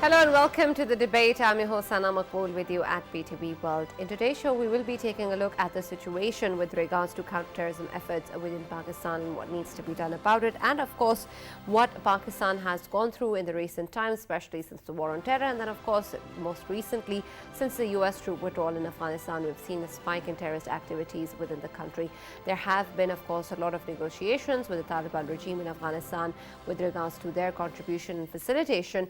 Hello and welcome to the debate. I'm your host Sana Makbool with you at BTV World. In today's show, we will be taking a look at the situation with regards to counterterrorism efforts within Pakistan and what needs to be done about it, and of course, what Pakistan has gone through in the recent times, especially since the war on terror, and then of course, most recently, since the US troop withdrawal in Afghanistan, we've seen a spike in terrorist activities within the country. There have been, of course, a lot of negotiations with the Taliban regime in Afghanistan with regards to their contribution and facilitation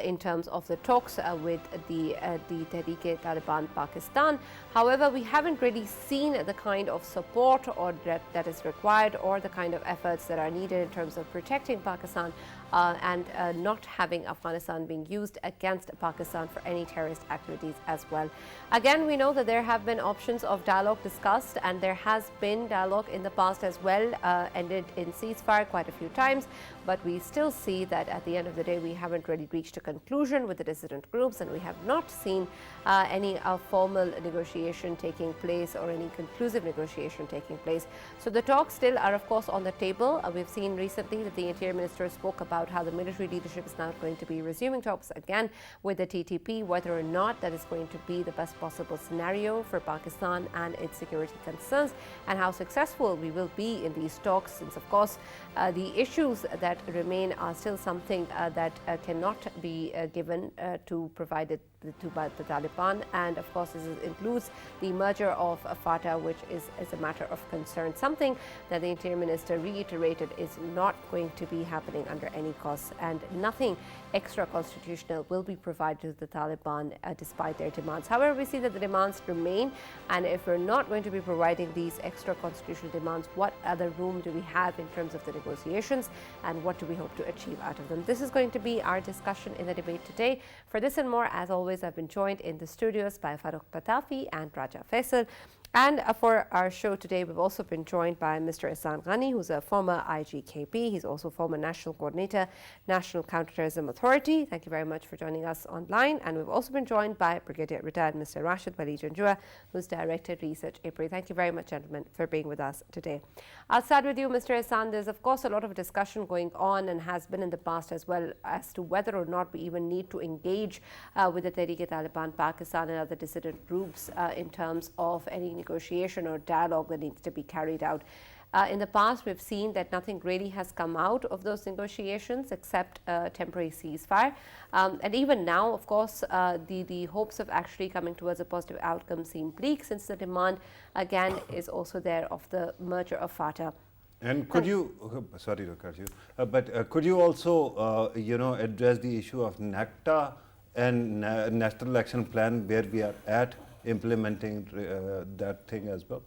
in terms of the talks with the Tehreek-e-Taliban Pakistan. However, we haven't really seen the kind of support or that is required or the kind of efforts that are needed in terms of protecting Pakistan and not having Afghanistan being used against Pakistan for any terrorist activities as well. Again, we know that there have been options of dialogue discussed, and there has been dialogue in the past as well, ended in ceasefire quite a few times, but we still see that at the end of the day, we haven't really reached a conclusion with the dissident groups, and we have not seen any formal negotiation taking place or any conclusive negotiation taking place. So the talks still are, of course, on the table. We've seen recently that the Interior Minister spoke about how the military leadership is now going to be resuming talks again with the TTP, whether or not that is going to be the best possible scenario for Pakistan and its security concerns, and how successful we will be in these talks, since, of course, the issues that remain are still something that cannot be given to provided to by the Taliban, and of course this includes the merger of FATA, which is a matter of concern, something that the Interior Minister reiterated is not going to be happening under any cost, and nothing extra constitutional will be provided to the Taliban despite their demands. However, we see that the demands remain, and if we're not going to be providing these extra constitutional demands, what other room do we have in terms of the negotiations, and what do we hope to achieve out of them? This is going to be our discussion in the debate today. For this and more, as always, I've been joined in the studios by Farooq Patafi and Raja Faisal. And for our show today, we've also been joined by Mr. Ihsan Ghani, who's a former IGKP. He's also former National Coordinator, National Counterterrorism Authority. Thank you very much for joining us online. And we've also been joined by Brigadier Retired Mr. Rashid Wali Janjua, who's Director Research, APRI. Thank you very much, gentlemen, for being with us today. I'll start with you, Mr. Ihsan. There's, of course, a lot of discussion going on and has been in the past as well as to whether or not we even need to engage with the Tehreek-e-Taliban Pakistan and other dissident groups in terms of any negotiation or dialogue that needs to be carried out. In the past, we've seen that nothing really has come out of those negotiations except a temporary ceasefire. And even now, of course, the hopes of actually coming towards a positive outcome seem bleak, since the demand, again, is also there of the merger of FATA. And could you, sorry to cut you, but could you also, address the issue of NACTA and National Action Plan, where we are at implementing that thing as well?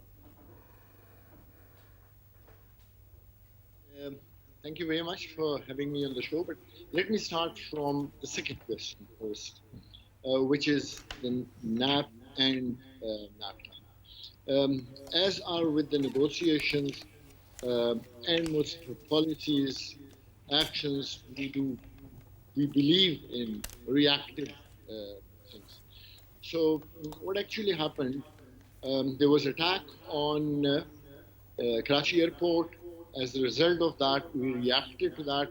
Thank you very much for having me on the show, but let me start from the second question first, which is the NAP and NAFTA. As are with the negotiations and most policies, actions, we believe in reactive things. So what actually happened, there was attack on Karachi airport. As a result of that, we reacted to that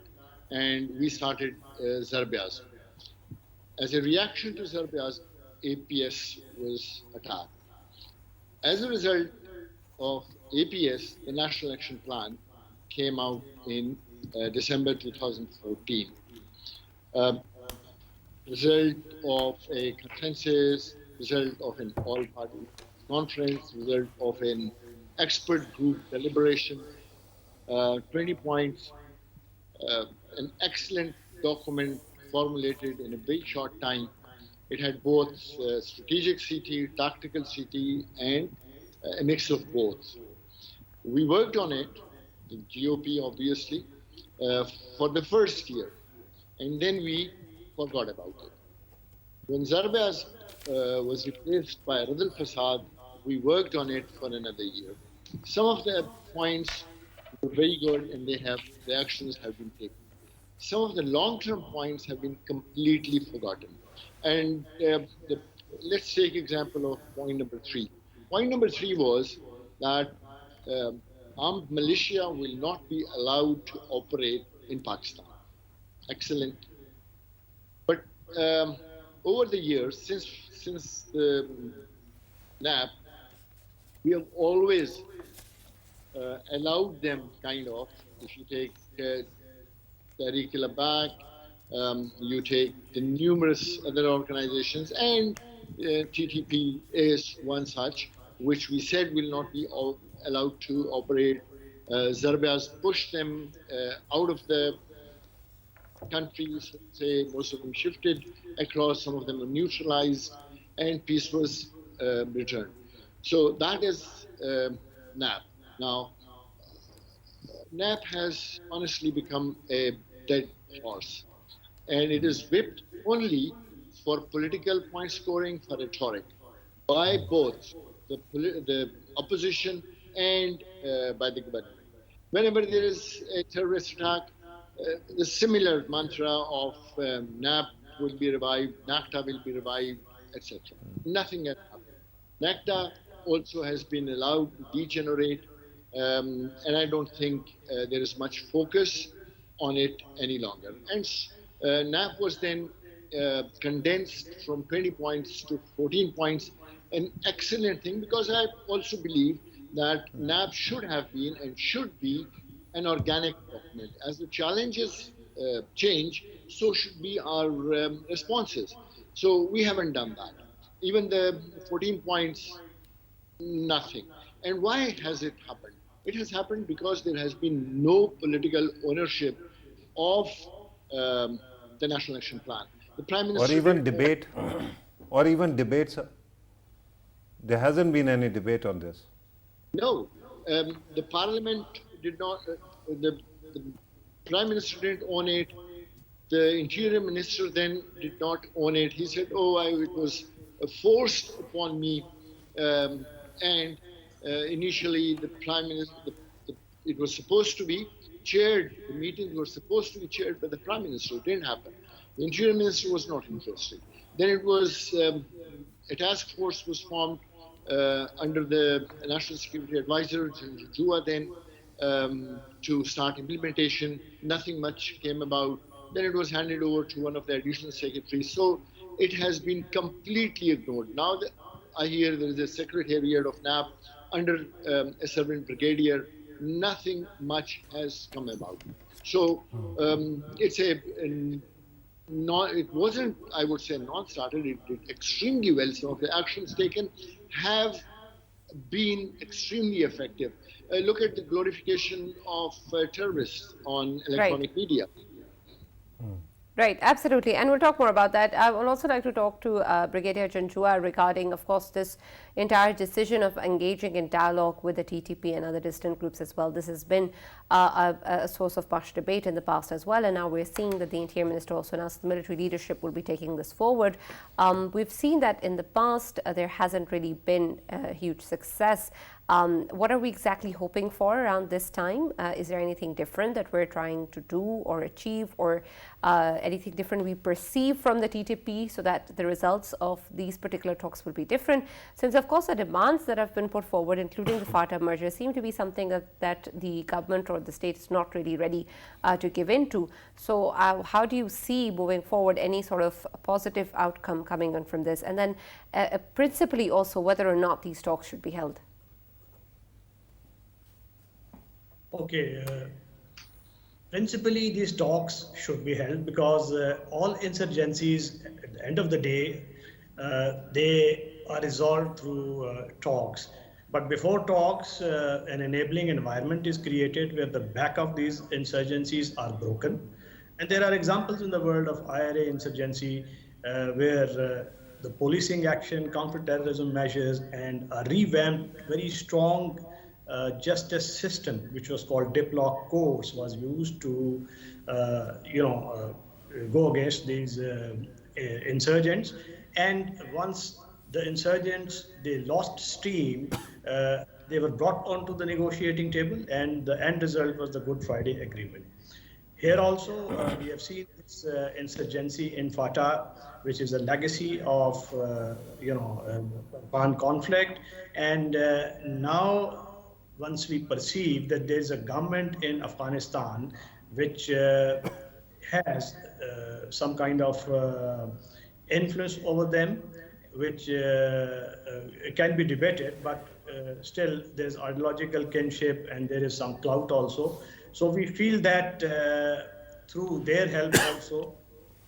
and we started Zarbias. As a reaction to Zarbias, APS was attacked. As a result of APS, the National Action Plan came out in December 2014. Result of a consensus, result of an all-party conference, result of an expert group deliberation, 20 points, an excellent document formulated in a very short time. It had both strategic CT, tactical CT, and a mix of both. We worked on it, the GOP obviously, for the first year, and then we forgot about it. When Zarbias was replaced by Radul Fasad, we worked on it for another year. Some of the points were very good, and the actions have been taken. Some of the long-term points have been completely forgotten. And let's take example of point number 3. Point number 3 was that armed militia will not be allowed to operate in Pakistan. Excellent. But over the years, since the NAP, we have always allowed them, kind of. If you take Tehreek-e-Labak, you take the numerous other organizations, and TTP is one such, which we said will not be allowed to operate. Zarba's pushed them out of the countries, say most of them shifted across, some of them were neutralized, and peace was returned. So that is NAP. Now, NAP has honestly become a dead horse, and it is whipped only for political point scoring, for rhetoric, by both the opposition and by the government. Whenever there is a terrorist attack, the similar mantra of NAP will be revived, NACTA will be revived, etc. Nothing has happened. NACTA also has been allowed to degenerate, and I don't think there is much focus on it any longer. And NAP was then condensed from 20 points to 14 points, an excellent thing, because I also believe that NAP should have been and should be an organic document. As the challenges change, so should be our responses. So we haven't done that. Even the 14 points, nothing. And why has it happened? It has happened because there has been no political ownership of the National Action Plan. The Prime Minister... Or even debate, or even debates. There hasn't been any debate on this. No. The Parliament did not, the Prime Minister didn't own it. The Interior Minister then did not own it. He said, oh, it was forced upon me. And initially, the Prime Minister, it was supposed to be chaired, the meetings were supposed to be chaired by the Prime Minister. It didn't happen. The Interior Minister was not interested. Then it was, a task force was formed under the National Security Advisor, General Jua, then to start implementation. Nothing much came about. Then it was handed over to one of the additional secretaries. So it has been completely ignored. Now I hear there is a secretariat of NAP under a servant brigadier. Nothing much has come about. So it's it wasn't, I would say, non-starter. It did extremely well. Some of the actions taken have been extremely effective. Look at the glorification of terrorists on electronic media. Right, absolutely. And we'll talk more about that. I would also like to talk to Brigadier Janjua regarding, of course, this entire decision of engaging in dialogue with the TTP and other dissident groups as well. This has been a source of much debate in the past as well. And now we're seeing that the Interior Minister also announced the military leadership will be taking this forward. We've seen that in the past, there hasn't really been a huge success. What are we exactly hoping for around this time? Is there anything different that we're trying to do or achieve, or anything different we perceive from the TTP so that the results of these particular talks will be different? Since, of course, the demands that have been put forward, including the FATA merger, seem to be something that the government or the state is not really ready to give in to. So how do you see moving forward any sort of positive outcome coming on from this? And then principally also whether or not these talks should be held. Okay, principally these talks should be held because all insurgencies at the end of the day, they are resolved through talks. But before talks, an enabling environment is created where the back of these insurgencies are broken. And there are examples in the world of IRA insurgency where the policing action, counter-terrorism measures, and a revamped, very strong justice system, which was called diplock courts, was used to, go against these insurgents. And once the insurgents, they lost steam, they were brought onto the negotiating table, and the end result was the Good Friday Agreement. Here also, we have seen this insurgency in FATA, which is a legacy of, Afghan conflict. And now, once we perceive that there is a government in Afghanistan which has some kind of influence over them, which can be debated, but still there's ideological kinship and there is some clout also. So we feel that through their help also,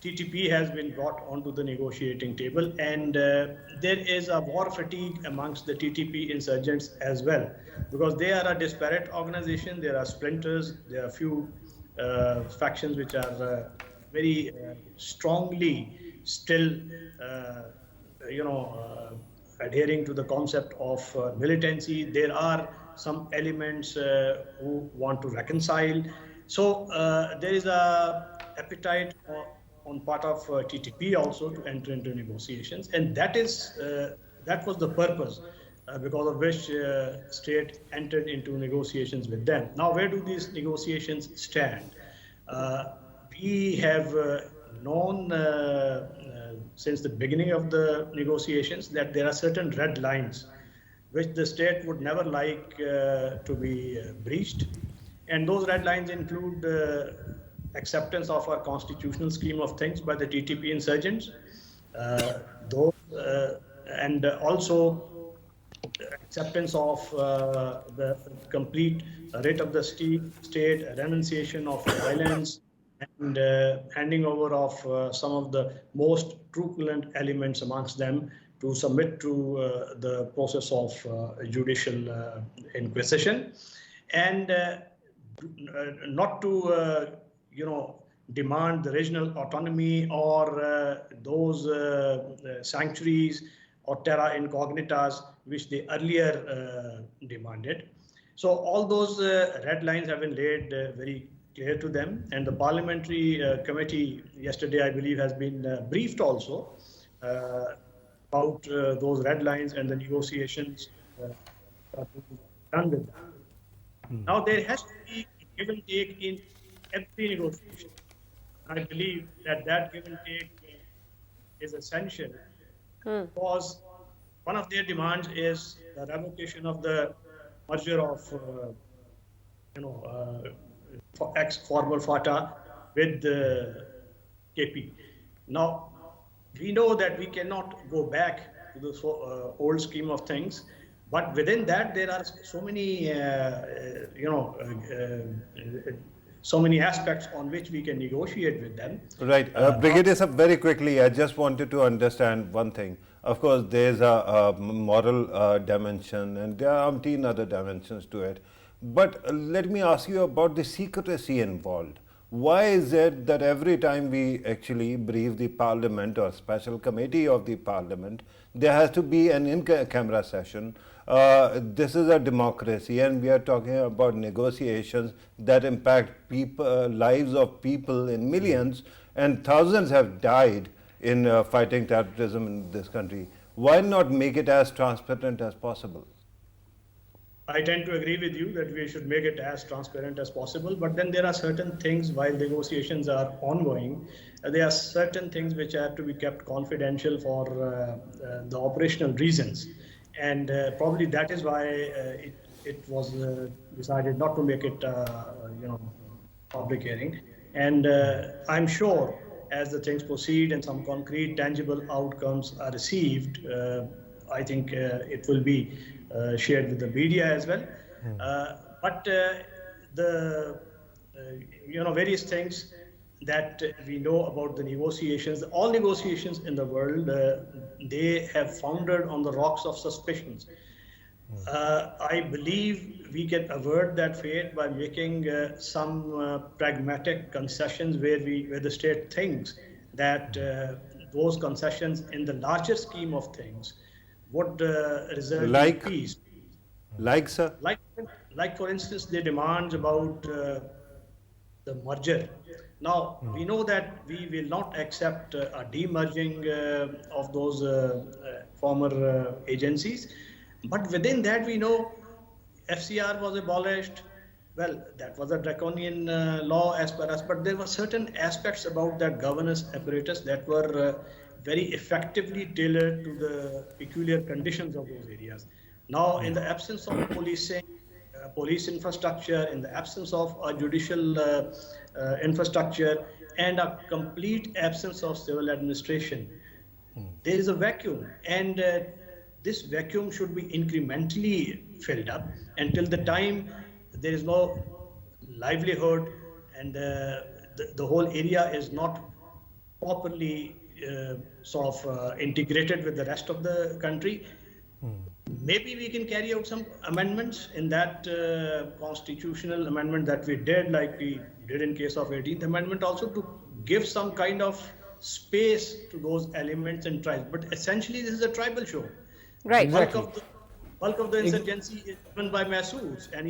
TTP has been brought onto the negotiating table, and there is a war fatigue amongst the TTP insurgents as well, because they are a disparate organization. There are splinters, there are few factions which are very strongly still, adhering to the concept of militancy. There are some elements who want to reconcile. So there is a appetite on part of TTP also to enter into negotiations, and that was the purpose because of which state entered into negotiations with them. Now, where do these negotiations stand? We have known since the beginning of the negotiations that there are certain red lines which the state would never like to be breached. And those red lines include acceptance of our constitutional scheme of things by the TTP insurgents, and also acceptance of the complete writ of the state, renunciation of violence, and handing over of some of the most truculent elements amongst them to submit to the process of judicial inquisition, and not to demand the regional autonomy or those sanctuaries or terra incognitas which they earlier demanded. So all those red lines have been laid very clear to them, and the parliamentary committee yesterday, I believe, has been briefed also about those red lines and the negotiations done with them. Now, there has to be give and take in every negotiation. I believe that give and take is essential because one of their demands is the revocation of the merger of ex-former FATA with the KP. Now, we know that we cannot go back to the old scheme of things, but within that there are so many, so many aspects on which we can negotiate with them. Right. Brigadier Sir, very quickly, I just wanted to understand one thing. Of course, there's a moral dimension and there are umpteen other dimensions to it. But let me ask you about the secrecy involved. Why is it that every time we actually brief the parliament or special committee of the parliament, there has to be an in-camera session? This is a democracy and we are talking about negotiations that impact lives of people in millions, and thousands have died in fighting terrorism in this country. Why not make it as transparent as possible? I tend to agree with you that we should make it as transparent as possible, but then there are certain things while negotiations are ongoing, there are certain things which have to be kept confidential for the operational reasons. And probably that is why it was decided not to make it, public hearing. And I'm sure as the things proceed and some concrete, tangible outcomes are received, I think it will be shared with the media as well. But the various things that we know about the negotiations, all negotiations in the world, they have foundered on the rocks of suspicions. I believe we can avert that fate by making some pragmatic concessions where the state thinks that those concessions in the larger scheme of things would result in peace. Sir? Like for instance, the demands about the merger. Now, we know that we will not accept a demerging of those former agencies, but within that we know FCR was abolished. Well, that was a draconian law as per us, but there were certain aspects about that governance apparatus that were very effectively tailored to the peculiar conditions of those areas. Now, in the absence of policing, police infrastructure, in the absence of a judicial infrastructure, and a complete absence of civil administration, there is a vacuum, and this vacuum should be incrementally filled up until the time there is no livelihood and the whole area is not properly integrated with the rest of the country. Maybe we can carry out some amendments in that constitutional amendment that we did, like we did in case of 18th Amendment, also to give some kind of space to those elements and tribes. But essentially, this is a tribal show. Right. Exactly. Bulk of the insurgency is driven by Masouds, and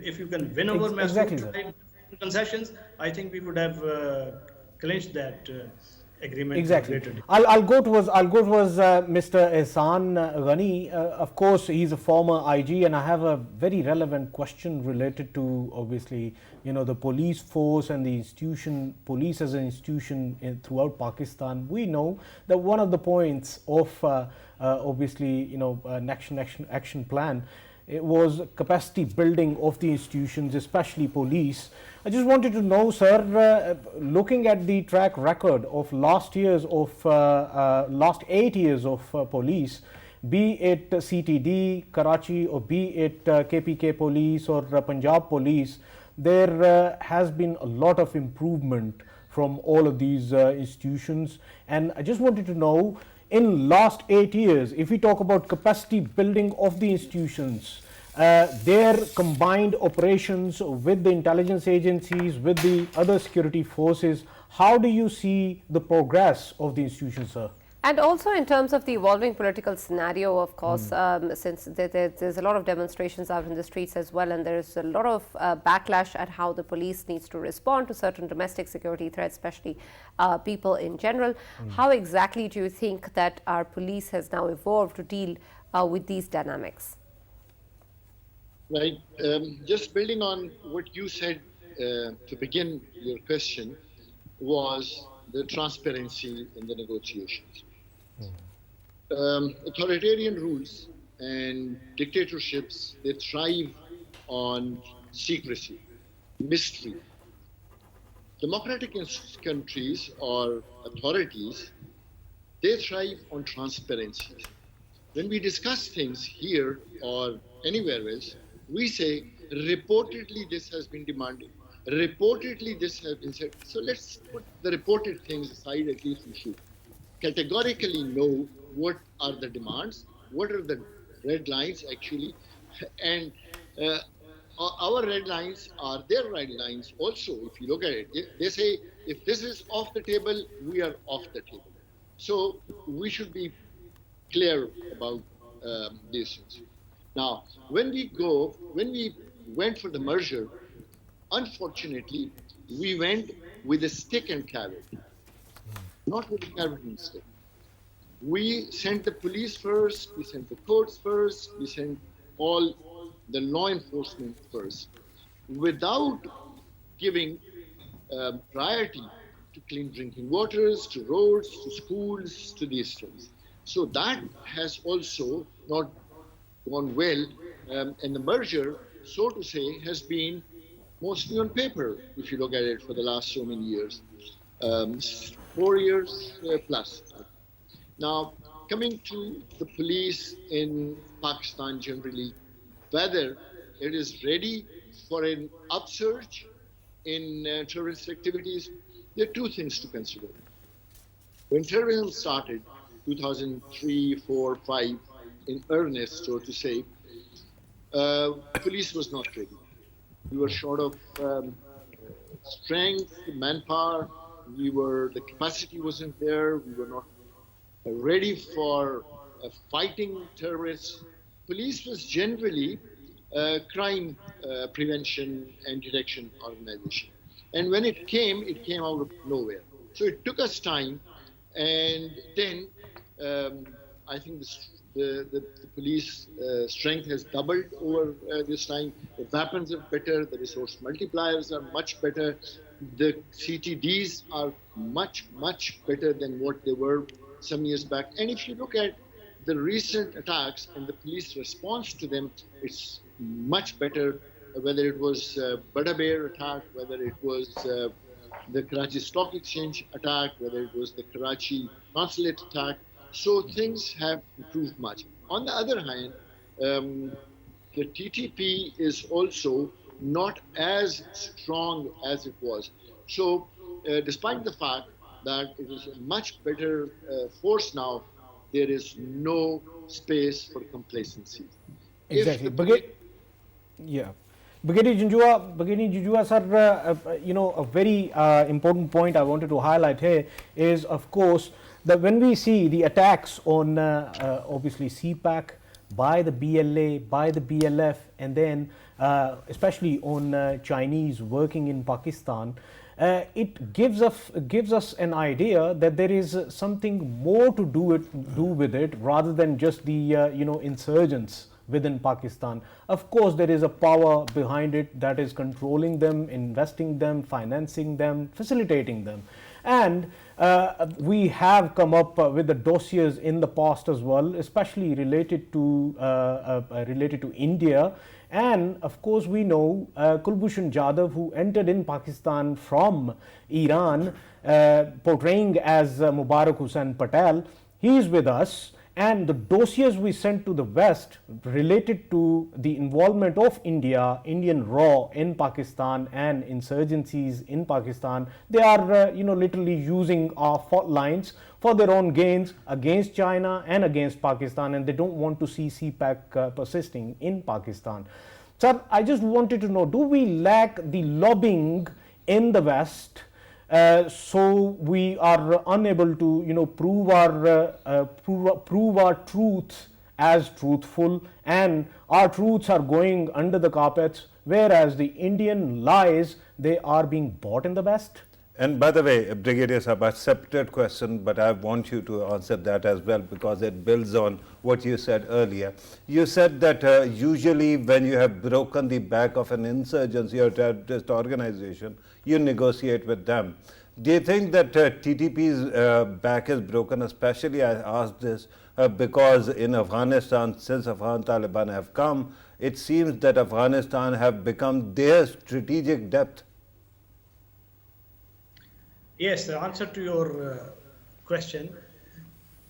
if you can win over Masood Exactly, tribe concessions, I think we would have clinched that agreement. Exactly. I'll go towards Mr. Ehsan Ghani. Of course, he's a former IG, and I have a very relevant question related to, obviously, the police force and the institution, police as an institution throughout Pakistan. We know that one of the points of obviously, an action plan, it was capacity building of the institutions, especially police. I just wanted to know, sir, looking at the track record of last 8 years of police, be it CTD, Karachi, or be it KPK police or Punjab police, there has been a lot of improvement from all of these institutions. And I just wanted to know, in last 8 years, if we talk about capacity building of the institutions, their combined operations with the intelligence agencies, with the other security forces, how do you see the progress of the institutions, sir? And also in terms of the evolving political scenario, of course, since there's a lot of demonstrations out in the streets as well, and there's a lot of backlash at how the police needs to respond to certain domestic security threats, especially people in general. How exactly do you think that our police has now evolved to deal with these dynamics? Right. Just building on what you said to begin your question was the transparency in the negotiations. Authoritarian rules and dictatorships, they thrive on secrecy, mystery. Democratic countries or authorities, they thrive on transparency. When we discuss things here or anywhere else, we say, reportedly this has been demanded, reportedly this has been said. So let's put the reported things aside, at least we should categorically know what are the demands, what are the red lines actually, and our red lines are their red lines also. If you look at it, they say if this is off the table, we are off the table. So we should be clear about these things. Now, when we went for the merger, unfortunately, we went with a stick and carrot, not with a carrot and stick. We sent the police first, we sent the courts first, we sent all the law enforcement first, without giving priority to clean drinking waters, to roads, to schools, to these things. So that has also not gone well, and the merger, so to say, has been mostly on paper, if you look at it for the last so many years, 4 years plus. Now, coming to the police in Pakistan generally, whether it is ready for an upsurge in terrorist activities, there are two things to consider. When terrorism started, 2003, 4, 5, in earnest, so to say, police was not ready. We were short of strength, manpower. The capacity wasn't there. We were not ready for fighting terrorists. Police was generally a crime prevention and detection organization. And when it came out of nowhere. So it took us time, and then I think the police strength has doubled over this time. The weapons are better, the resource multipliers are much better, the CTDs are much, much better than what they were some years back. And if you look at the recent attacks and the police response to them, it's much better, whether it was Bada Bear attack, whether it was the Karachi Stock Exchange attack, whether it was the Karachi consulate attack. So things have improved much. On the other hand, the TTP is also not as strong as it was. So, despite the fact that it is a much better force now, there is no space for complacency. If Exactly. the police Yeah. Brigadier Junjua, sir, a very important point I wanted to highlight here is, of course, that when we see the attacks on obviously CPAC by the BLA, by the BLF, and then especially on Chinese working in Pakistan, it gives us an idea that there is something more to do with it rather than just the insurgents within Pakistan. Of course, there is a power behind it that is controlling them, investing them, financing them, facilitating them. And we have come up with the dossiers in the past as well, especially related to India. And of course, we know Kulbhushan Jadhav, who entered in Pakistan from Iran, portraying as Mubarak Hussain Patel, he is with us. And the dossiers we sent to the West related to the involvement of Indian RAW in Pakistan and insurgencies in Pakistan, they are literally using our fault lines for their own gains against China and against Pakistan, and they don't want to see CPAC persisting in Pakistan. Sir, I just wanted to know, do we lack the lobbying in the West? So we are unable to prove our truth as truthful, and our truths are going under the carpets, whereas the Indian lies, they are being bought in the West. And by the way, Brigadier Sahab, a separate question, but I want you to answer that as well because it builds on what you said earlier. You said that usually when you have broken the back of an insurgency or terrorist organization, you negotiate with them. Do you think that TTP's back is broken? Especially I ask this because in Afghanistan, since Afghan Taliban have come, it seems that Afghanistan have become their strategic depth. Yes, the answer to your question,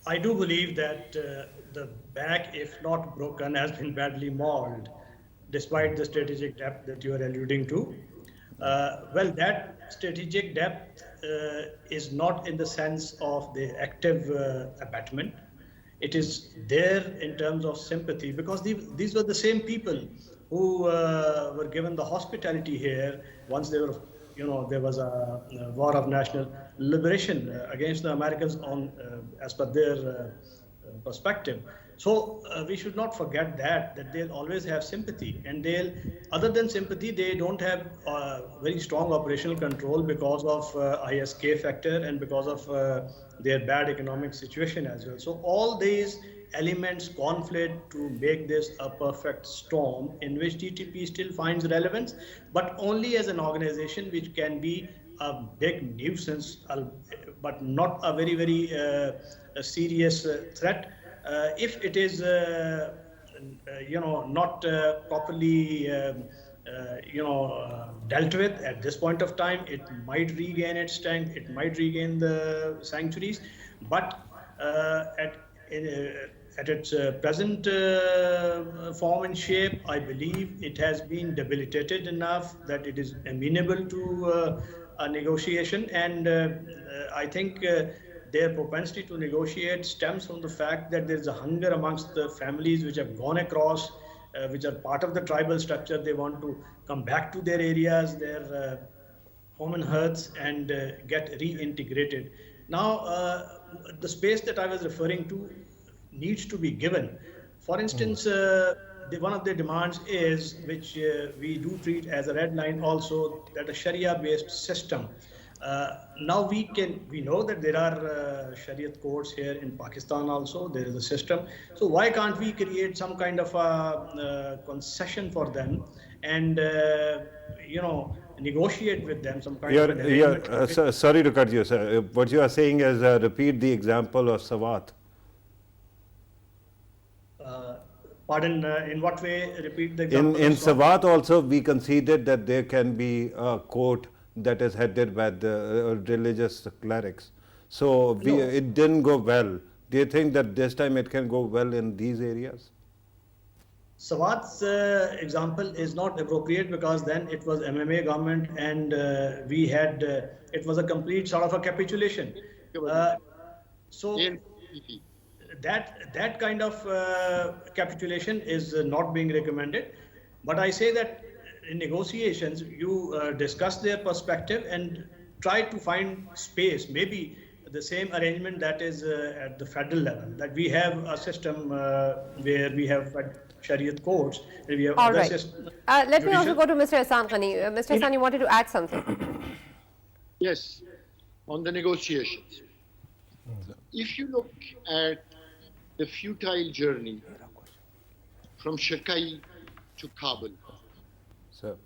I do believe that the back, if not broken, has been badly mauled, despite the strategic depth that you are alluding to. Well, that strategic depth is not in the sense of the active abatement. It is there in terms of sympathy, because these were the same people who were given the hospitality here once they were, there was a war of national liberation against the Americans on, as per their perspective. So we should not forget that they'll always have sympathy, and other than sympathy, they don't have very strong operational control because of ISK factor and because of their bad economic situation as well. So all these elements conflict to make this a perfect storm in which TTP still finds relevance, but only as an organization which can be a big nuisance, but not a very, very serious threat. If it is, not properly, dealt with at this point of time, it might regain its strength, it might regain the sanctuaries, but at its present form and shape, I believe it has been debilitated enough that it is amenable to a negotiation, and I think their propensity to negotiate stems from the fact that there is a hunger amongst the families which have gone across, which are part of the tribal structure. They want to come back to their areas, their home and hearths, and get reintegrated. Now, the space that I was referring to needs to be given. For instance, one of the demands is, which we do treat as a red line also, that a Sharia-based system. Now we know that there are Sharia courts here in Pakistan also, there is a system. So why can't we create some kind of a concession for them and, negotiate with them some kind of an arrangement? Sorry to cut you, sir. What you are saying is repeat the example of Sawat. Pardon, in what way? Repeat the example. In Sawat also, we conceded that there can be a court that is headed by the religious clerics. So it didn't go well. Do you think that this time it can go well in these areas? Sawad's example is not appropriate because then it was MMA government and we had, it was a complete sort of a capitulation. So ANPP. that kind of capitulation is not being recommended. But I say that in negotiations, you discuss their perspective and try to find space, maybe the same arrangement that is at the federal level, that we have a system where we have Shariat courts, and we have All other right. systems. Let me also go to Mr. Hassan Ghani. Mr. Hassan, you wanted to add something? Yes, on the negotiations. If you look at the futile journey from Shakai to Kabul, So,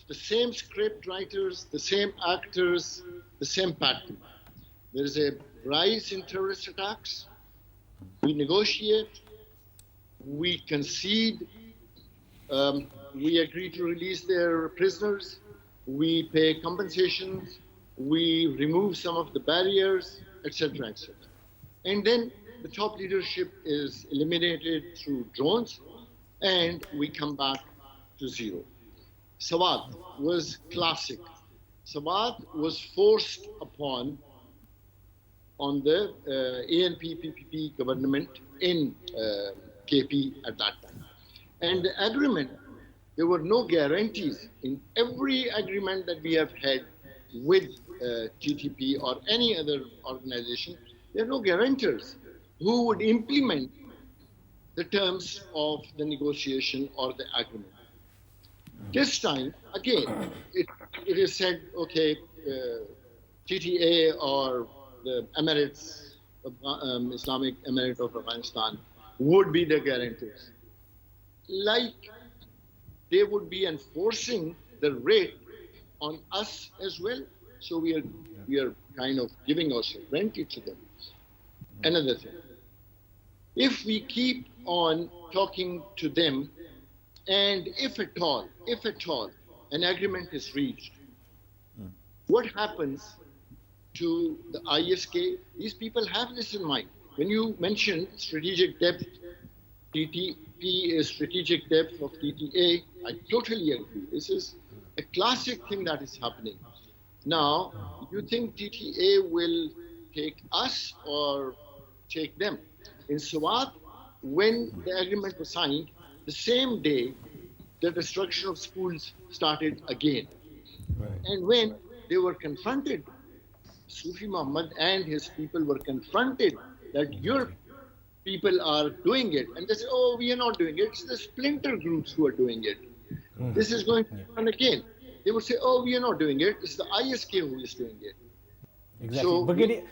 the same script writers, the same actors, the same pattern. There is a rise in terrorist attacks. We negotiate, we concede, we agree to release their prisoners, we pay compensations, we remove some of the barriers, etc., etc. And then the top leadership is eliminated through drones, and we come back to zero. Sawat was classic. Sawat was forced upon on the ANP-PPP government in KP at that time. And the agreement, there were no guarantees. In every agreement that we have had with TTP or any other organization, there are no guarantors who would implement the terms of the negotiation or the agreement. This time, again, it is said, okay, TTA or the Emirates, Islamic Emirate of Afghanistan would be the guarantors. Like they would be enforcing the rate on us as well. So we are kind of giving our sovereignty to them. Another thing, if we keep on talking to them, and if at all, an agreement is reached, what happens to the ISK? These people have this in mind. When you mention strategic depth, TTP is strategic depth of TTA, I totally agree. This is a classic thing that is happening. Now, you think TTA will take us or take them? In Swat, when the agreement was signed, the same day, the destruction of schools started again. right. And when they were confronted, Sufi Muhammad and his people were confronted that your people are doing it. And they said, oh, we are not doing it. It's the splinter groups who are doing it. This is going to happen again. They would say, oh, we are not doing it. It's the ISK who is doing it. Exactly. So Brigadier,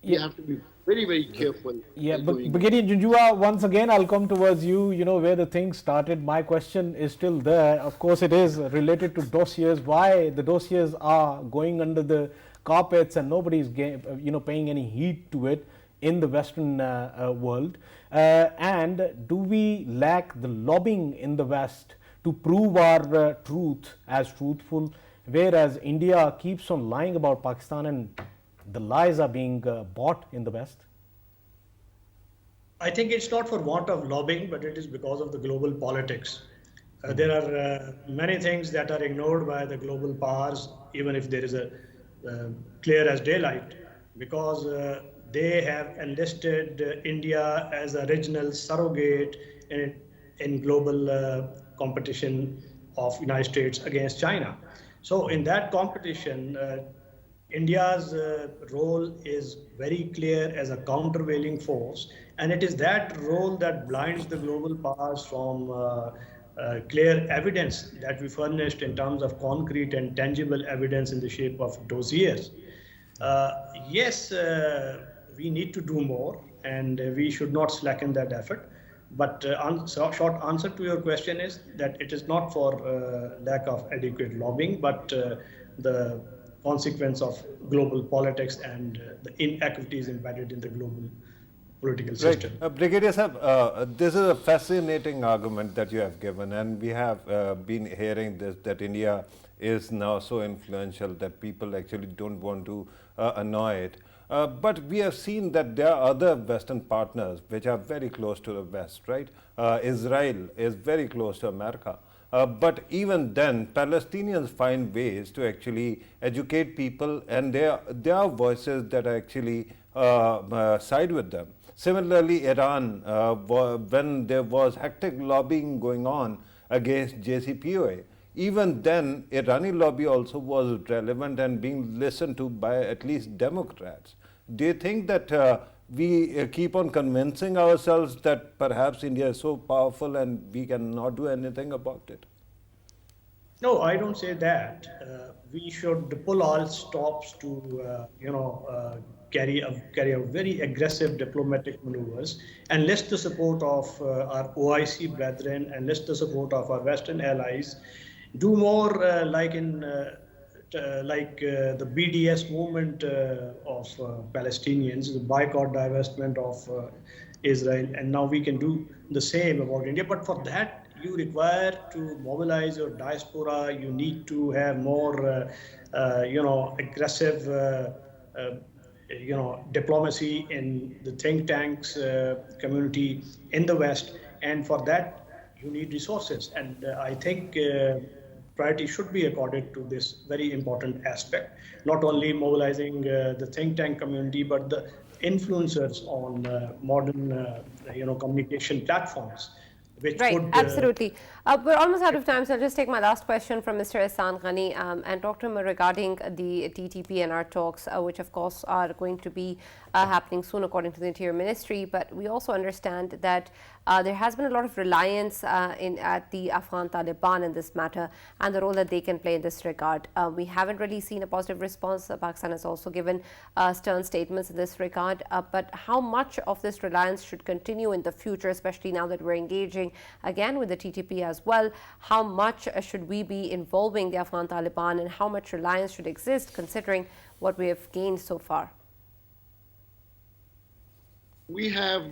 we have to be very, very careful. yeah, while doing it. Brigadier Junjua, once again, I'll come towards you, where the thing started. My question is still there. Of course, it is related to dossiers, why the dossiers are going under the carpets and nobody's paying any heed to it in the Western world. And do we lack the lobbying in the West to prove our truth as truthful, whereas India keeps on lying about Pakistan and the lies are being bought in the West? I think it's not for want of lobbying, but it is because of the global politics. There are many things that are ignored by the global powers, even if there is a clear as daylight, because they have enlisted India as a regional surrogate in global competition of United States against China. So in that competition, India's role is very clear as a countervailing force, and it is that role that blinds the global powers from clear evidence that we furnished in terms of concrete and tangible evidence in the shape of dossiers. Yes, we need to do more, and we should not slacken that effort. But short answer to your question is that it is not for lack of adequate lobbying, but the consequence of global politics and the inequities embedded in the global political system. Right. Brigadier Sahab, this is a fascinating argument that you have given, and we have been hearing this, that India is now so influential that people actually don't want to annoy it. But we have seen that there are other Western partners which are very close to the West, right? Israel is very close to America. But even then, Palestinians find ways to actually educate people, and there are voices that actually side with them. Similarly, Iran, when there was hectic lobbying going on against JCPOA, even then, Irani lobby also was relevant and being listened to by at least Democrats. Do you think that we keep on convincing ourselves that perhaps India is so powerful and we cannot do anything about it? No, I don't say that. We should pull all stops to, carry out very aggressive diplomatic maneuvers, enlist the support of our OIC brethren, enlist the support of our Western allies, do more the BDS movement of Palestinians, the boycott, divestment of Israel, and now we can do the same about India. But for that, you require to mobilize your diaspora. You need to have more, aggressive, diplomacy in the think tanks community in the West, and for that, you need resources. And I think priority should be accorded to this very important aspect, not only mobilizing the think tank community, but the influencers on modern, communication platforms, which Right, could absolutely. We're almost out of time, so I'll just take my last question from Mr. Ehsan Ghani and talk to him regarding the TTP and our talks, which of course are going to be happening soon according to the Interior Ministry. But we also understand that there has been a lot of reliance at the Afghan Taliban in this matter and the role that they can play in this regard. We haven't really seen a positive response. Pakistan has also given stern statements in this regard. But how much of this reliance should continue in the future, especially now that we're engaging again with the TTP as well? How much should we be involving the Afghan Taliban, and how much reliance should exist considering what we have gained so far? We have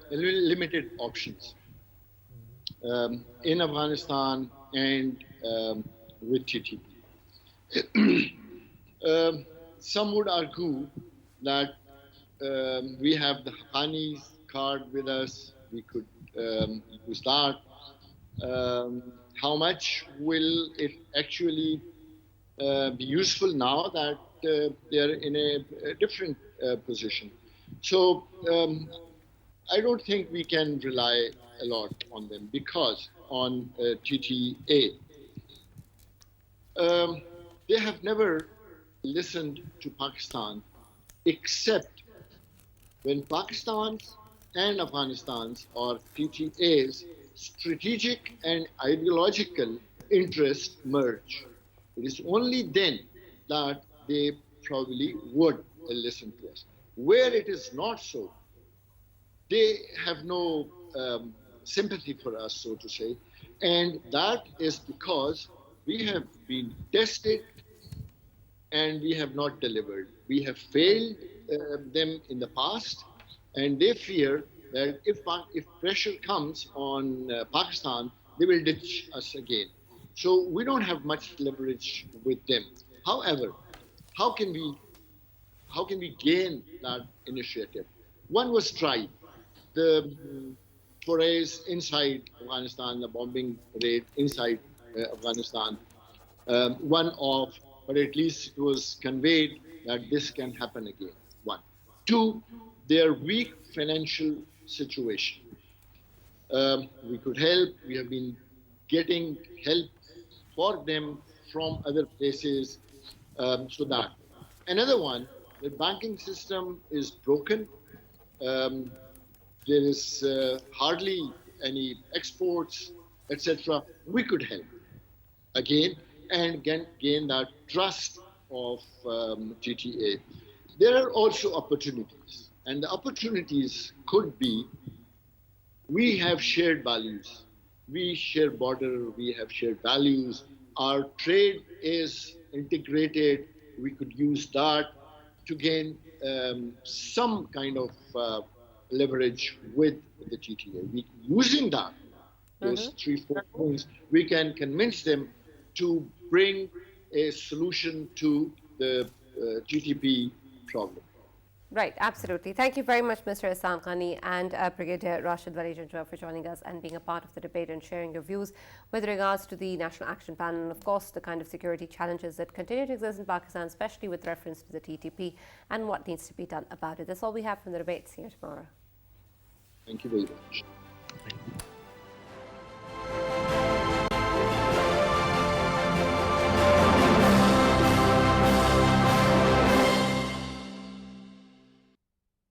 limited options in Afghanistan and with TTP. Some would argue that we have the Haqqani's card with us. We could use that. How much will it actually be useful now that they're in a different position? So I don't think we can rely a lot on them because on TTA. They have never listened to Pakistan except when Pakistan's and Afghanistan's or TTA's strategic and ideological interests merge. It is only then that they probably would listen to us. Where it is not so, they have no sympathy for us, so to say, and that is because we have been tested and we have not delivered. We have failed them in the past, and they fear that if pressure comes on Pakistan, they will ditch us again. So we don't have much leverage with them. However, how can we gain that initiative? One was tried. The forays inside Afghanistan, the bombing raid inside Afghanistan, but at least it was conveyed that this can happen again. One. Two, their weak financial situation. We could help. We have been getting help for them from other places. So that. Another one, the banking system is broken. There is hardly any exports, etc. We could help again and gain that trust of GTA. There are also opportunities, and the opportunities could be: we have shared values, we share border, we have shared values, our trade is integrated. We could use that to gain some kind of leverage with the GTA. Using that, those 3-4 points, we can convince them to bring a solution to the GTP problem. Right, absolutely. Thank you very much, Mr. Ihsan Ghani and Brigadier Rashid Wali-Junjua for joining us and being a part of the debate and sharing your views with regards to the National Action Plan and, of course, the kind of security challenges that continue to exist in Pakistan, especially with reference to the TTP and what needs to be done about it. That's all we have from the debate. See you tomorrow. Thank you very much.